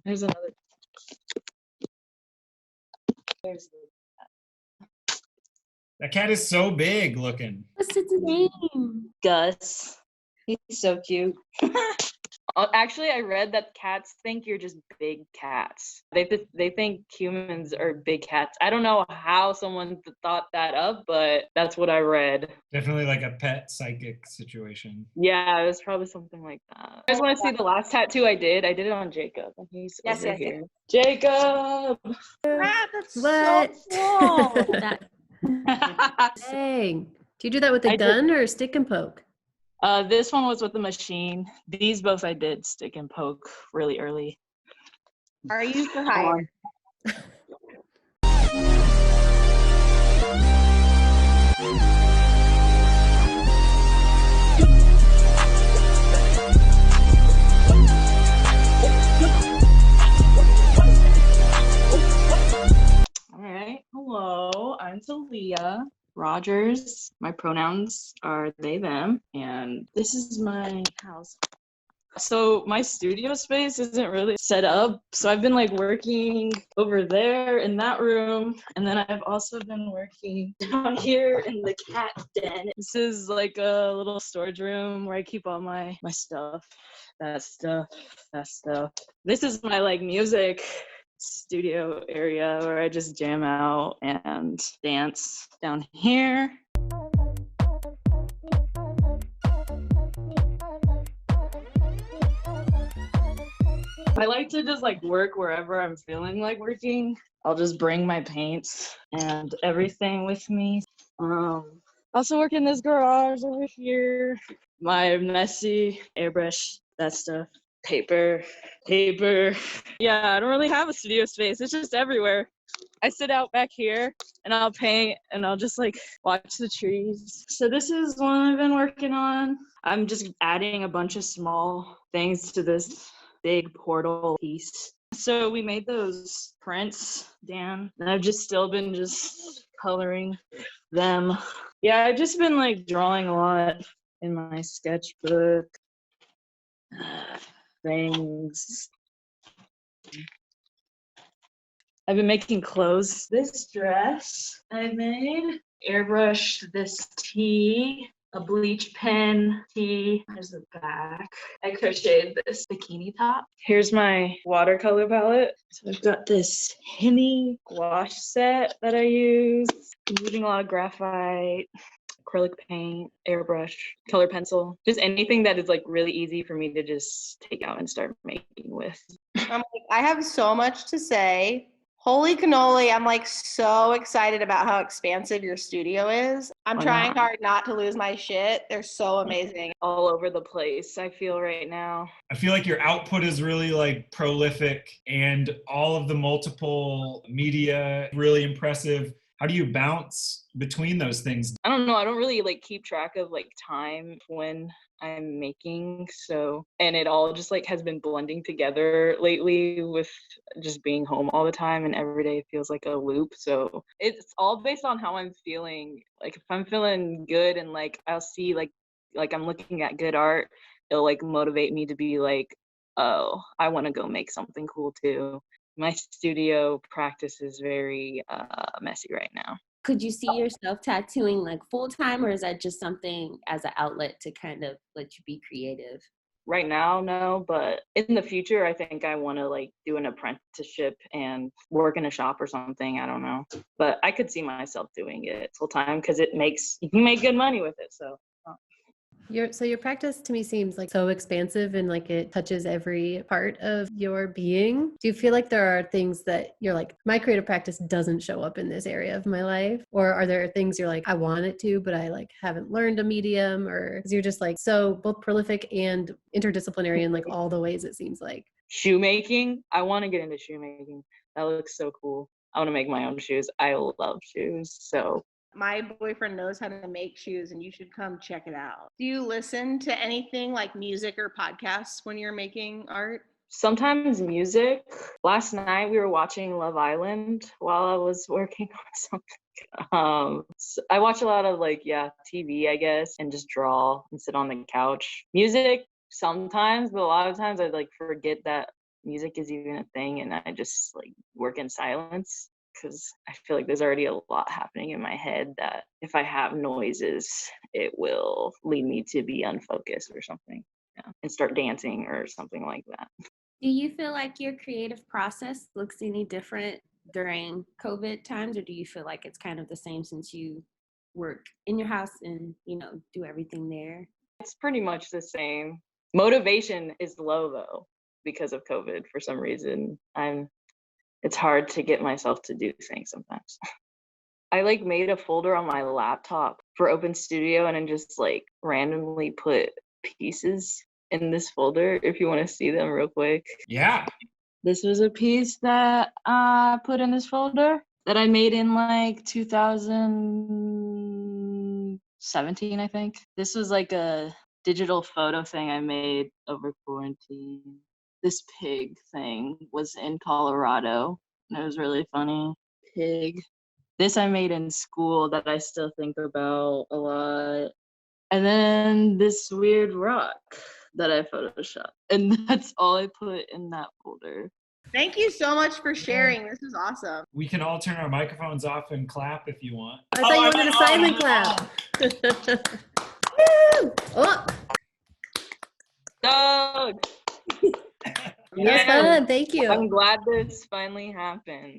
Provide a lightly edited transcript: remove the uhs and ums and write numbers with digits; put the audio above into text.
There's another. There's That cat is so big looking. What's its name? Gus. He's so cute. Actually, I read that cats think you're just big cats. They think humans are big cats. I don't know how someone thought that up, but that's what I read. Definitely like a pet psychic situation. Yeah, it was probably something like that. You guys want to see the last tattoo I did? I did it on Jacob, and he's over here. Jacob! That's What? so cool. Dang. Do you do that with a gun or stick and poke? This one was with the machine. These both I did stick and poke really early. Are you for hire? All right. Hello, I'm Thalia Rodgers. My pronouns are they, them, and this is my house. So my studio space isn't really set up. So I've been like working over there in that room. And then I've also been working down here in the cat den. This is like a little storage room where I keep all my stuff. That stuff. This is my like music studio area where I just jam out and dance down here. I like to just like work wherever I'm feeling like working. I'll just bring my paints and everything with me. Also work in this garage over here. My messy airbrush, that stuff. Paper. Yeah, I don't really have a studio space. It's just everywhere. I sit out back here and I'll paint and I'll just like watch the trees. So this is one I've been working on. I'm just adding a bunch of small things to this big portal piece. So we made those prints, Dan, and I've just still been just coloring them. Yeah, I've just been like drawing a lot in my sketchbook. Things. I've been making clothes. This dress I made, airbrushed this tee, a bleach pen tee. There's the back. I crocheted this bikini top. Here's my watercolor palette. So I've got this Henny gouache set that I use. I'm using a lot of graphite, acrylic paint, airbrush, color pencil, just anything that is like really easy for me to just take out and start making with. I have so much to say. Holy cannoli, I'm like so excited about how expansive your studio is. I'm trying hard not to lose my shit. They're so amazing. All over the place, I feel right now. I feel like your output is really like prolific and all of the multiple media really impressive. How do you bounce between those things? I don't know. I don't really like keep track of like time when I'm making. So, and it all just like has been blending together lately with just being home all the time, and every day feels like a loop. So it's all based on how I'm feeling. Like if I'm feeling good and like I'll see like I'm looking at good art, it'll like motivate me to be like, oh, I want to go make something cool too. My studio practice is very messy right now. Could you see yourself tattooing like full time, or is that just something as an outlet to kind of let you be creative? Right now, no, but in the future, I think I want to like do an apprenticeship and work in a shop or something. I don't know, but I could see myself doing it full time because you can make good money with it. So. Your practice to me seems like so expansive and like it touches every part of your being. Do you feel like there are things that you're like, my creative practice doesn't show up in this area of my life? Or are there things you're like, I want it to, but I like haven't learned a medium? Or you're just like so both prolific and interdisciplinary in like all the ways it seems like? Shoemaking. I want to get into shoemaking. That looks so cool. I want to make my own shoes. I love shoes. So my boyfriend knows how to make shoes and you should come check it out. Do you listen to anything like music or podcasts when you're making art? Sometimes music. Last night we were watching Love Island while I was working on something. So I watch a lot of like, TV, I guess, and just draw and sit on the couch. Music sometimes, but a lot of times I like forget that music is even a thing, and I just like work in silence because I feel like there's already a lot happening in my head that if I have noises, it will lead me to be unfocused or something, yeah, and start dancing or something like that. Do you feel like your creative process looks any different during COVID times, or do you feel like it's kind of the same since you work in your house and, you know, do everything there? It's pretty much the same. Motivation is low though because of COVID for some reason. It's hard to get myself to do things sometimes. I like made a folder on my laptop for Open Studio and then just like randomly put pieces in this folder if you want to see them real quick. Yeah. This was a piece that I put in this folder that I made in like 2017, I think. This was like a digital photo thing I made over quarantine. This pig thing was in Colorado, and it was really funny. Pig. This I made in school that I still think about a lot. And then this weird rock that I photoshopped. And that's all I put in that folder. Thank you so much for sharing. This is awesome. We can all turn our microphones off and clap if you want. I thought you wanted a silent clap. Woo! Oh, Doug! yes, fun. Thank you. I'm glad this finally happened.